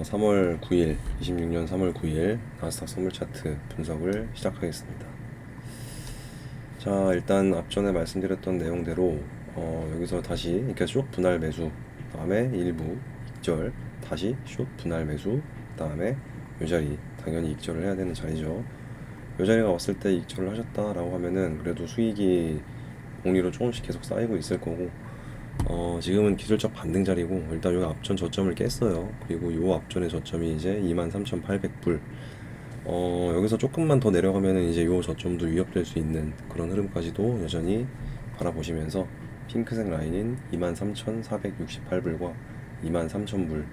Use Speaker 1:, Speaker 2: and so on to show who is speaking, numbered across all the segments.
Speaker 1: 3월 9일, 26년 3월 9일 나스닥 선물 차트 분석을 시작하겠습니다. 자, 일단 앞전에 말씀드렸던 내용대로 여기서 다시 이렇게 숏 분할 매수, 다음에 일부 익절, 다시 숏 분할 매수, 다음에 이 자리 당연히 익절을 해야 되는 자리죠. 이 자리가 왔을 때 익절을 하셨다라고 하면은 그래도 수익이 복리로 조금씩 계속 쌓이고 있을 거고, 지금은 기술적 반등 자리고 일단 여기 앞전 저점을 깼어요. 그리고 요 앞전의 저점이 이제 23,800불. 여기서 조금만 더 내려가면은 이제 요 저점도 위협될 수 있는 그런 흐름까지도 여전히 바라보시면서 핑크색 라인인 23,468불과 23,000불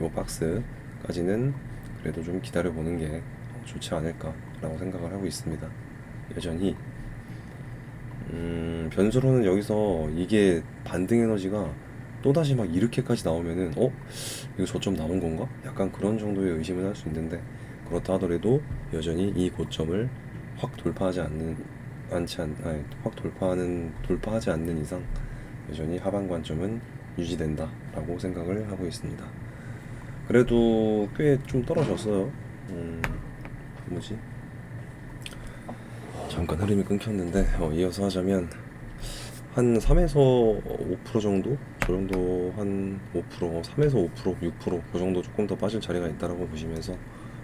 Speaker 1: 요 박스까지는 그래도 좀 기다려보는 게 좋지 않을까라고 생각을 하고 있습니다. 여전히 변수로는 여기서 이게 반등 에너지가 또다시 막 이렇게까지 나오면은 이거 저점 나온 건가? 약간 그런 정도의 의심을 할 수 있는데, 그렇다 하더라도 여전히 이 고점을 확 돌파하지 않는 확 돌파하지 않는 이상 여전히 하방 관점은 유지된다라고 생각을 하고 있습니다. 그래도 꽤 좀 떨어졌어요. 뭐지? 잠깐 흐름이 끊겼는데 이어서 하자면 한 3에서 5% 정도? 저 정도 한 5%, 3에서 5%, 6%그 정도 조금 더 빠질 자리가 있다라고 보시면서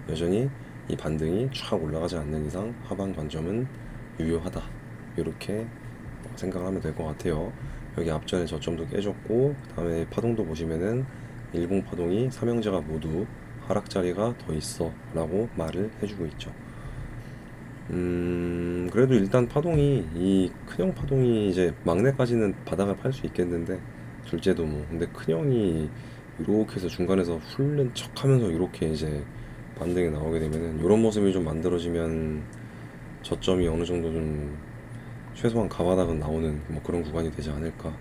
Speaker 1: 여전히 이 반등이 쫙 올라가지 않는 이상 하방 관점은 유효하다, 이렇게 생각을 하면 될 것 같아요. 여기 앞전에 저점도 깨졌고, 그 다음에 파동도 보시면은 일봉 파동이 삼형제가 모두 하락 자리가 더 있어 라고 말을 해주고 있죠. 그래도 일단 파동이, 이 큰형 파동이 이제 막내까지는 바닥을 팔 수 있겠는데, 둘째도 뭐, 근데 큰형이 이렇게 해서 중간에서 훑는 척 하면서 이렇게 이제 반등이 나오게 되면은, 이런 모습이 좀 만들어지면 저점이 어느 정도 좀 최소한 가바닥은 나오는 뭐 그런 구간이 되지 않을까.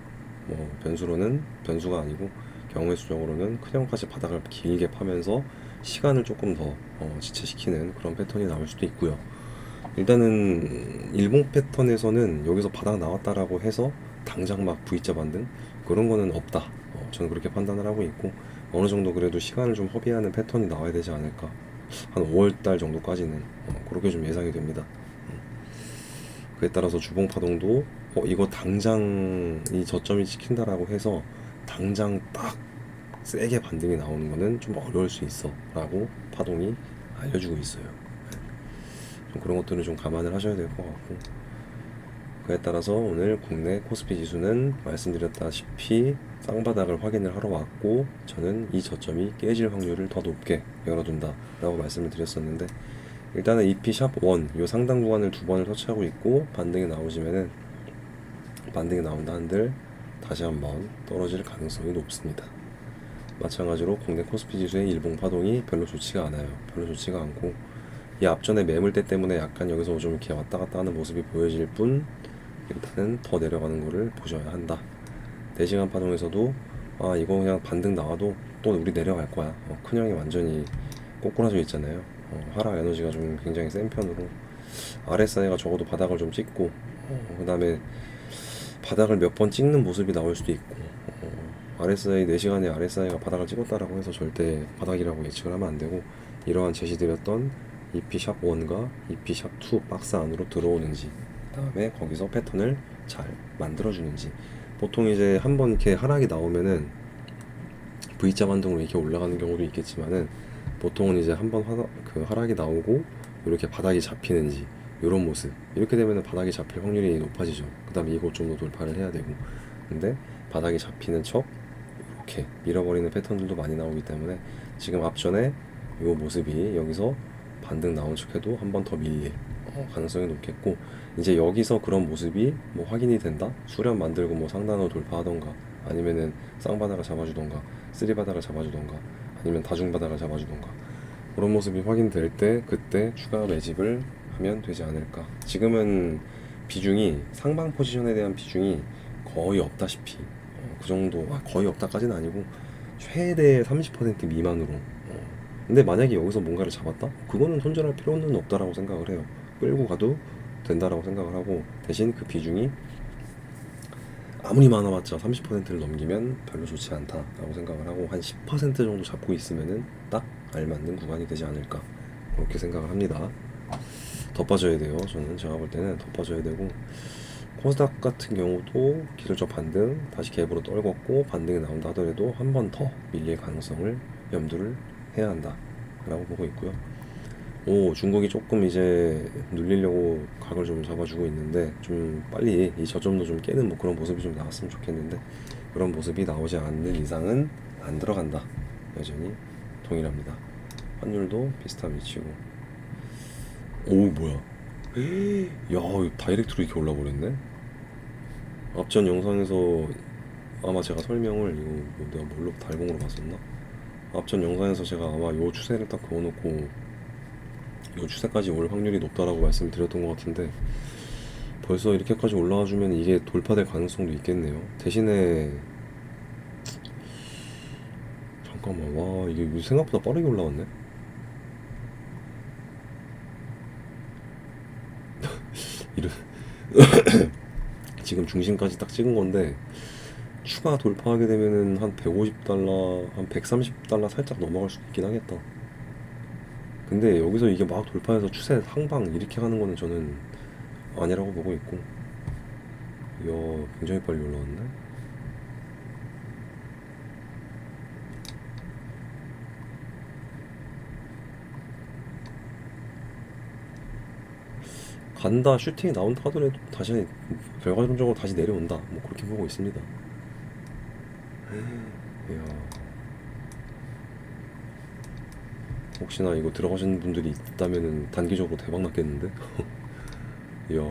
Speaker 1: 뭐 변수로는, 변수가 아니고 경우의 수적으로는 큰형까지 바닥을 길게 파면서 시간을 조금 더 지체시키는 그런 패턴이 나올 수도 있고요. 일단은 일봉 패턴에서는 여기서 바닥 나왔다라고 해서 당장 막 V자 반등 그런 거는 없다. 저는 그렇게 판단을 하고 있고, 어느 정도 그래도 시간을 좀 허비하는 패턴이 나와야 되지 않을까. 한 5월달 정도까지는 그렇게 좀 예상이 됩니다. 그에 따라서 주봉 파동도 이거 당장 이 저점이 찍힌다라고 해서 당장 딱 세게 반등이 나오는 거는 좀 어려울 수 있어 라고 파동이 알려주고 있어요. 좀 그런 것들은 좀 감안을 하셔야 될 것 같고, 그에 따라서 오늘 국내 코스피 지수는 말씀드렸다시피 쌍바닥을 확인을 하러 왔고, 저는 이 저점이 깨질 확률을 더 높게 열어둔다 라고 말씀을 드렸었는데, 일단은 EP 샵1 요 상당 구간을 두 번을 터치하고 있고, 반등이 나온다 한들 다시 한번 떨어질 가능성이 높습니다. 마찬가지로 국내 코스피 지수의 일봉 파동이 별로 좋지가 않아요. 별로 좋지가 않고, 이 앞전에 매물대 때문에 약간 여기서 좀 이렇게 왔다 갔다 하는 모습이 보여질 뿐, 일단은 더 내려가는 거를 보셔야 한다. 4시간 파동에서도 이거 그냥 반등 나와도 또 우리 내려갈 거야. 큰형이 완전히 꼬꾸라져 있잖아요. 하락 에너지가 좀 굉장히 센 편으로 RSI가 적어도 바닥을 좀 찍고, 그 다음에 바닥을 몇 번 찍는 모습이 나올 수도 있고, RSI 4시간에 RSI가 바닥을 찍었다라고 해서 절대 바닥이라고 예측을 하면 안 되고, 이러한 제시드렸던 EP 샵1과 EP 샵2 박스 안으로 들어오는지, 그 다음에 거기서 패턴을 잘 만들어주는지. 보통 이제 한번 이렇게 하락이 나오면은 V자 반등으로 이렇게 올라가는 경우도 있겠지만은, 보통은 이제 한번 그 하락이 나오고 이렇게 바닥이 잡히는지, 이런 모습, 이렇게 되면은 바닥이 잡힐 확률이 높아지죠. 그 다음에 이곳 정도 돌파를 해야 되고, 근데 바닥이 잡히는 척 이렇게 밀어버리는 패턴들도 많이 나오기 때문에, 지금 앞전에 이 모습이 여기서 반등 나온 척해도 한 번 더 밀릴 가능성이 높겠고, 이제 여기서 그런 모습이 뭐 확인이 된다, 수렴 만들고 뭐 상단으로 돌파하던가, 아니면은 쌍바닥을 잡아주던가, 쓰리바닥을 잡아주던가, 아니면 다중바닥을 잡아주던가, 그런 모습이 확인될 때 그때 추가 매집을 하면 되지 않을까. 지금은 비중이, 상방 포지션에 대한 비중이 거의 없다시피, 그 정도, 거의 없다까지는 아니고 최대 30% 미만으로. 근데 만약에 여기서 뭔가를 잡았다? 그거는 손절할 필요는 없다라고 생각을 해요. 끌고 가도 된다라고 생각을 하고, 대신 그 비중이 아무리 많아봤자 30%를 넘기면 별로 좋지 않다라고 생각을 하고 한 10% 정도 잡고 있으면은 딱 알맞는 구간이 되지 않을까 그렇게 생각을 합니다. 더 빠져야 돼요. 저는 제가 볼 때는 더 빠져야 되고 코스닥 같은 경우도 기술적 반등 다시 갭으로 떨궜고 반등이 나온다 하더라도 한 번 더 밀릴 가능성을 염두를 해야 한다 라고 보고 있고요. 오, 중국이 조금 이제 눌리려고 각을 좀 잡아주고 있는데 좀 빨리 이 저점도 좀 깨는 뭐 그런 모습이 좀 나왔으면 좋겠는데 그런 모습이 나오지 않는 이상은 안 들어간다. 여전히 동일합니다. 환율도 비슷한 위치고. 오, 뭐야? 야, 이거 다이렉트로 이렇게 올라버렸네. 앞전 영상에서 아마 제가 설명을 이거 뭐 내가 뭘로 달봉으로 봤었나? 앞전 영상에서 제가 아마 요 추세를 딱 그어놓고 요 추세까지 올 확률이 높다라고 말씀을 드렸던 것 같은데 벌써 이렇게까지 올라와 주면 이게 돌파될 가능성도 있겠네요. 대신에 잠깐만, 와, 이게 생각보다 빠르게 올라왔네. 이런 지금 중심까지 딱 찍은 건데 추가 돌파하게 되면은 한 150달러, 한 130달러 살짝 넘어갈 수도 있긴 하겠다. 근데 여기서 이게 막 돌파해서 추세 상방 이렇게 가는 거는 저는 아니라고 보고 있고, 이야, 굉장히 빨리 올라왔네. 간다, 슈팅이 나온다 하더라도 다시 결과론적으로 다시 내려온다, 뭐 그렇게 보고 있습니다. 이야, 혹시나 이거 들어가시는 분들이 있다면은 단기적으로 대박 났겠는데? 이야,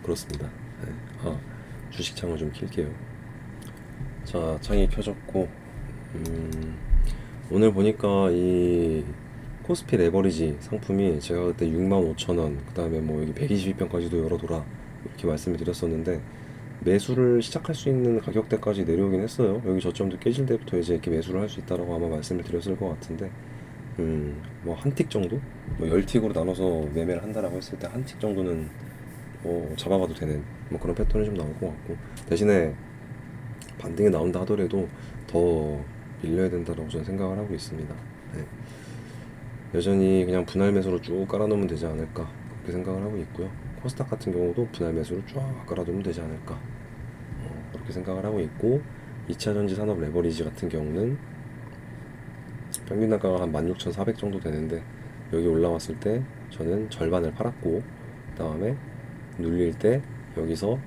Speaker 1: 그렇습니다. 네. 아, 주식창을 좀 킬게요. 자, 창이 켜졌고, 음, 오늘 보니까 이 코스피 레버리지 상품이 제가 그때 65,000원, 그 다음에 뭐 여기 122평까지도 열어둬라 이렇게 말씀을 드렸었는데 매수를 시작할 수 있는 가격대까지 내려오긴 했어요. 여기 저점도 깨질 때부터 이제 이렇게 매수를 할 수 있다라고 아마 말씀을 드렸을 것 같은데, 뭐 한 틱 정도, 뭐 10틱으로 나눠서 매매를 한다라고 했을 때 한 틱 정도는 뭐 잡아봐도 되는 뭐 그런 패턴이 좀 나올 것 같고, 대신에 반등이 나온다 하더라도 더 밀려야 된다라고 저는 생각을 하고 있습니다. 네. 여전히 그냥 분할 매수로 쭉 깔아놓으면 되지 않을까 그렇게 생각을 하고 있고요. 코스닥 같은 경우도 분할 매수로 쫙 깔아두면 되지 않을까 그렇게 생각을 하고 있고, 2차전지 산업 레버리지 같은 경우는 평균 단가가 한 16,400 정도 되는데 여기 올라왔을 때 저는 절반을 팔았고, 그 다음에 눌릴 때 여기서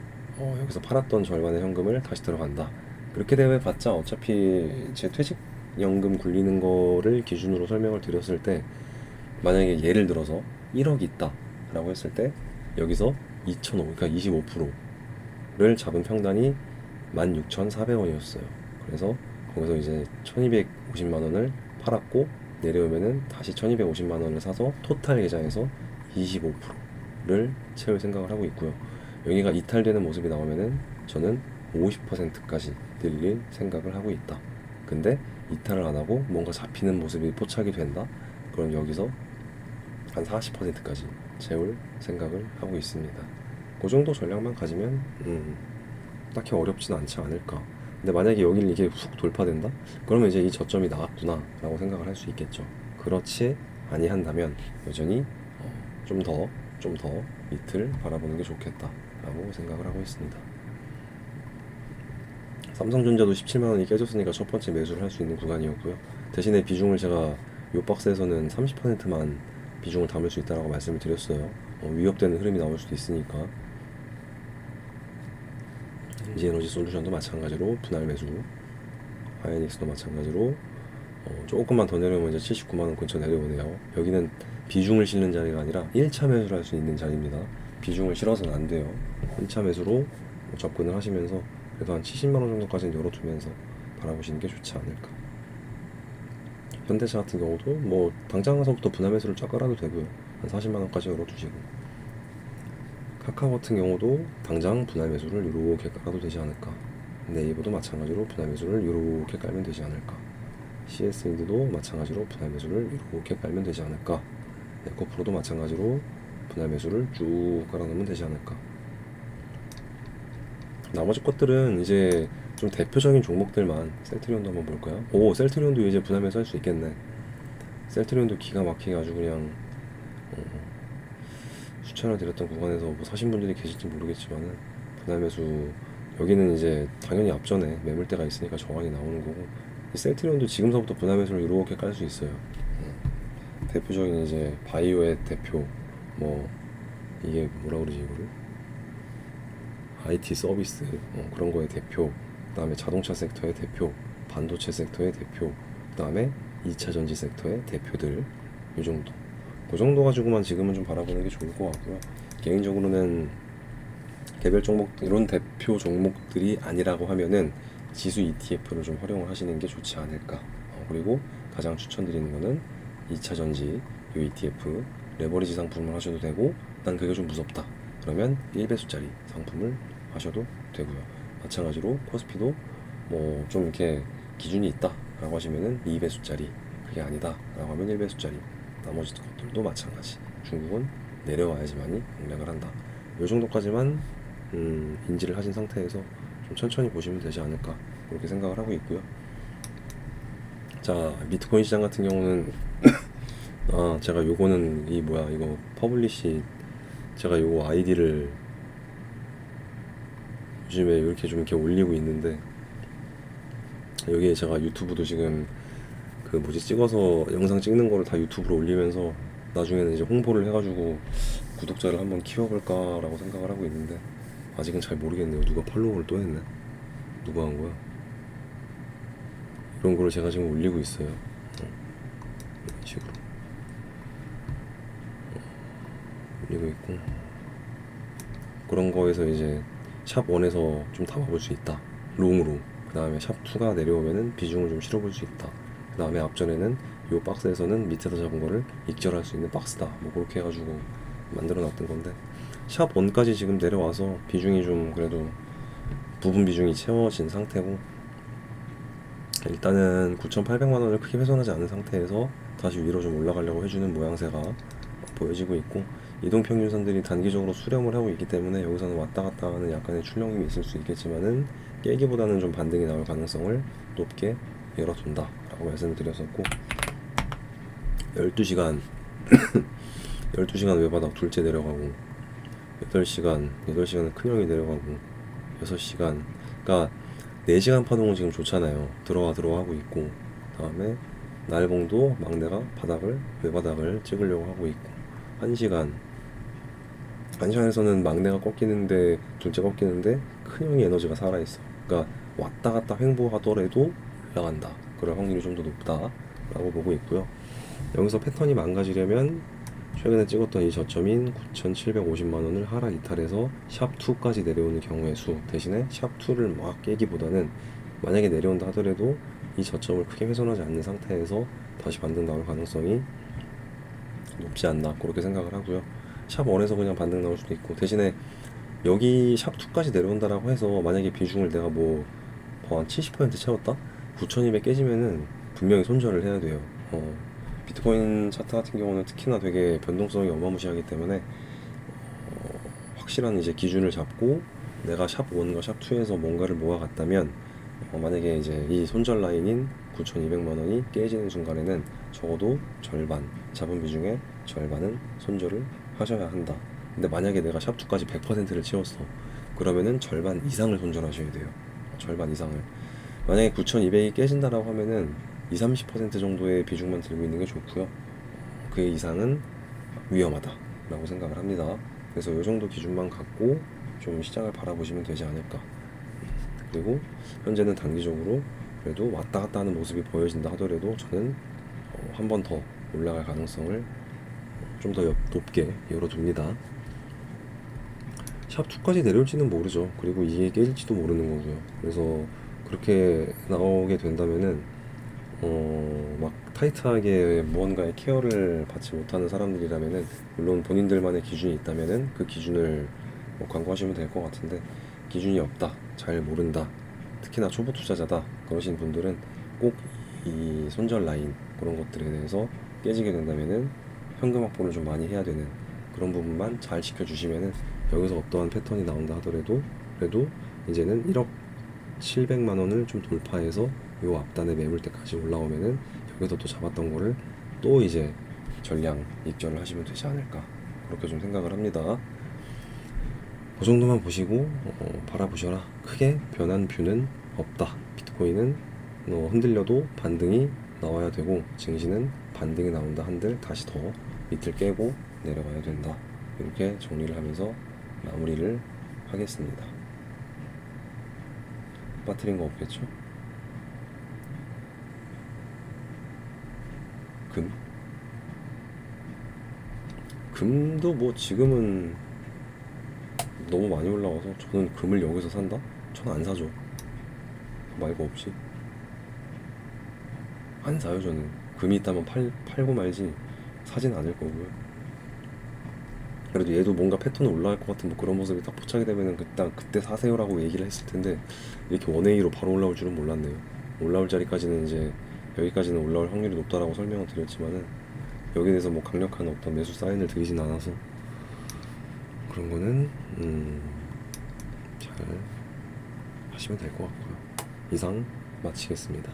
Speaker 1: 팔았던 절반의 현금을 다시 들어간다. 그렇게 돼봤자 어차피 제 퇴직연금 굴리는 거를 기준으로 설명을 드렸을 때 만약에 예를 들어서 1억 있다 라고 했을 때 여기서 2,500, 그러니까 25%를 잡은 평단이 16,400원이었어요. 그래서 거기서 이제 1,250만 원을 팔았고 내려오면은 다시 1,250만 원을 사서 토탈 계좌에서 25%를 채울 생각을 하고 있고요. 여기가 이탈되는 모습이 나오면은 저는 50%까지 늘릴 생각을 하고 있다. 근데 이탈을 안 하고 뭔가 잡히는 모습이 포착이 된다. 그럼 여기서 한 40%까지 채울 생각을 하고 있습니다. 그 정도 전략만 가지면 딱히 어렵진 않지 않을까. 근데 만약에 여기를 이게 훅 돌파된다? 그러면 이제 이 저점이 나왔구나 라고 생각을 할 수 있겠죠. 그렇지 아니한다면 여전히 좀 더 밑을 바라보는 게 좋겠다 라고 생각을 하고 있습니다. 삼성전자도 17만원이 깨졌으니까 첫 번째 매수를 할 수 있는 구간이었고요. 대신에 비중을 제가 요 박스에서는 30%만 비중을 담을 수 있다라고 말씀을 드렸어요. 위협되는 흐름이 나올 수도 있으니까. 이지에너지 솔루션도 마찬가지로 분할 매수, 하이닉스도 마찬가지로 조금만 더 내려오면 이제 79만원 근처 내려오네요. 여기는 비중을 실는 자리가 아니라 1차 매수를 할 수 있는 자리입니다. 비중을 실어서는 안 돼요. 1차 매수로 접근을 하시면서 그래도 한 70만원 정도까지는 열어두면서 바라보시는 게 좋지 않을까. 현대차 같은 경우도 뭐 당장 가서부터 분할 매수를 쫙 깔아도 되고요. 한 40만원까지 열어두시고, 카카오 같은 경우도 당장 분할 매수를 이렇게 깔아도 되지 않을까. 네이버도 마찬가지로 분할 매수를 이렇게 깔면 되지 않을까. CS인드도 마찬가지로 분할 매수를 이렇게 깔면 되지 않을까. 에코프로도 마찬가지로 분할 매수를 쭉 깔아놓으면 되지 않을까. 나머지 것들은 이제 좀 대표적인 종목들만. 셀트리온도 한번 볼까요? 오, 셀트리온도 이제 분할매수 할 수 있겠네. 셀트리온도 기가 막히게 아주 그냥 추천을 드렸던 구간에서 뭐 사신 분들이 계실지 모르겠지만은 분할매수, 여기는 이제 당연히 앞전에 매물대가 있으니까 저항이 나오는 거고, 이 셀트리온도 지금서부터 분할매수를 이렇게 깔 수 있어요. 대표적인 이제 바이오의 대표, 뭐 이게 뭐라 그러지 이거를, IT 서비스, 그런 거의 대표, 그다음에 자동차 섹터의 대표, 반도체 섹터의 대표, 그다음에 2차 전지 섹터의 대표들, 이 정도. 그 정도 가지고만 지금은 좀 바라보는 게 좋을 것 같고요. 개인적으로는 개별 종목, 이런 대표 종목들이 아니라고 하면은 지수 ETF를 좀 활용을 하시는 게 좋지 않을까. 그리고 가장 추천드리는 거는 2차 전지 이 ETF 레버리지 상품을 하셔도 되고, 난 그게 좀 무섭다 그러면 1배수짜리 상품을 하셔도 되고요. 마찬가지로 코스피도 뭐 좀 이렇게 기준이 있다 라고 하시면은 2배수짜리, 그게 아니다 라고 하면 1배수짜리, 나머지 것들도 마찬가지. 중국은 내려와야지만이 공략을 한다. 이 정도까지만 인지를 하신 상태에서 좀 천천히 보시면 되지 않을까, 그렇게 생각을 하고 있고요. 자, 비트코인 시장 같은 경우는 제가 요거는 이 뭐야 이거 퍼블리시, 제가 요거 아이디를 요즘에 이렇게 좀 이렇게 올리고 있는데, 여기에 제가 유튜브도 지금 그 뭐지 찍어서 영상 찍는 거를 다 유튜브로 올리면서 나중에는 이제 홍보를 해가지고 구독자를 한번 키워볼까라고 생각을 하고 있는데, 아직은 잘 모르겠네요. 누가 팔로우를 또 했네. 누가 한 거야? 이런 거를 제가 지금 올리고 있어요. 이런 식으로 올리고 있고, 그런 거에서 이제 샵 1에서 좀 담아볼 수 있다, 롱으로. 그 다음에 샵 2가 내려오면은 비중을 좀 실어볼 수 있다. 그 다음에 앞전에는 요 박스에서는 밑에서 잡은 거를 익절할 수 있는 박스다, 뭐 그렇게 해가지고 만들어 놨던 건데, 샵 1까지 지금 내려와서 비중이 좀 그래도 부분 비중이 채워진 상태고, 일단은 9,800만 원을 크게 훼손하지 않은 상태에서 다시 위로 좀 올라가려고 해주는 모양새가 보여지고 있고, 이동평균선들이 단기적으로 수렴을 하고 있기 때문에 여기서는 왔다 갔다 하는 약간의 출렁임이 있을 수 있겠지만은 깨기보다는 좀 반등이 나올 가능성을 높게 열어둔다 라고 말씀을 드렸었고, 12시간 12시간 외바닥 둘째 내려가고, 8시간은 큰형이 내려가고, 6시간, 그러니까 4시간 파동은 지금 좋잖아요. 들어와 하고 있고, 다음에 날봉도 막내가 외바닥을 찍으려고 하고 있고, 1시간에서는 막내가 꺾이는데, 둘째 꺾이는데 큰형이 에너지가 살아있어. 그러니까 왔다 갔다 횡보하더라도 올라간다, 그럴 확률이 좀 더 높다라고 보고 있고요. 여기서 패턴이 망가지려면 최근에 찍었던 이 저점인 9,750만 원을 하락 이탈해서 샵2까지 내려오는 경우의 수, 대신에 샵2를 막 깨기보다는 만약에 내려온다 하더라도 이 저점을 크게 훼손하지 않는 상태에서 다시 반등 나올 가능성이 높지 않나, 그렇게 생각을 하고요. 샵1에서 그냥 반등 나올 수도 있고, 대신에 여기 샵2까지 내려온다라고 해서 만약에 비중을 내가 뭐 한 70% 채웠다? 9,200 깨지면은 분명히 손절을 해야 돼요. 비트코인 차트 같은 경우는 특히나 되게 변동성이 어마무시하기 때문에 확실한 이제 기준을 잡고 내가 샵1과 샵2에서 뭔가를 모아갔다면, 만약에 이제 이 손절 라인인 9,200만 원이 깨지는 순간에는 적어도 절반, 잡은 비중의 절반은 손절을 하셔야 한다. 근데 만약에 내가 샵2까지 100%를 채웠어, 그러면은 절반 이상을 손절하셔야 돼요. 절반 이상을. 만약에 9,200이 깨진다라고 하면은 20-30% 정도의 비중만 들고 있는 게 좋고요. 그 이상은 위험하다라고 생각을 합니다. 그래서 이 정도 기준만 갖고 좀 시장을 바라보시면 되지 않을까. 그리고 현재는 단기적으로 그래도 왔다 갔다 하는 모습이 보여진다 하더라도 저는 한 번 더 올라갈 가능성을 좀 더 높게 열어둡니다. 샵2까지 내려올지는 모르죠. 그리고 이게 깨질지도 모르는 거고요. 그래서 그렇게 나오게 된다면은 막 타이트하게 무언가의 케어를 받지 못하는 사람들이라면은, 물론 본인들만의 기준이 있다면은 그 기준을 뭐 광고하시면 될 것 같은데, 기준이 없다, 잘 모른다, 특히나 초보 투자자다 그러신 분들은 꼭 이 손절 라인 그런 것들에 대해서 깨지게 된다면은 현금 확보를 좀 많이 해야 되는 그런 부분만 잘 지켜주시면은, 여기서 어떠한 패턴이 나온다 하더라도 그래도 이제는 1억 700만 원을 좀 돌파해서 요 앞단의 매물대까지 올라오면은 여기서 또 잡았던 거를 또 이제 전량 익절을 하시면 되지 않을까, 그렇게 좀 생각을 합니다. 그 정도만 보시고 바라보셔라. 크게 변한 뷰는 없다. 비트코인은 흔들려도 반등이 나와야 되고, 증시는 반등이 나온다 한들 다시 더 밑을 깨고 내려가야 된다. 이렇게 정리를 하면서 마무리를 하겠습니다. 빠뜨린 거 없겠죠? 금? 금도 뭐 지금은 너무 많이 올라와서 저는 금을 여기서 산다? 저는 안 사죠. 말고 없이 안 사요. 저는 금이 있다면 팔고 말지 사진 않을 거고요. 그래도 얘도 뭔가 패턴이 올라갈 것 같은 뭐 그런 모습이 딱 포착이 되면은 그때 사세요라고 얘기를 했을 텐데, 이렇게 원웨이로 바로 올라올 줄은 몰랐네요. 올라올 자리까지는 이제 여기까지는 올라올 확률이 높다라고 설명을 드렸지만은 여기에 대해서 뭐 강력한 어떤 매수 사인을 드리진 않아서 그런 거는 잘 하시면 될 것 같고요. 이상 마치겠습니다.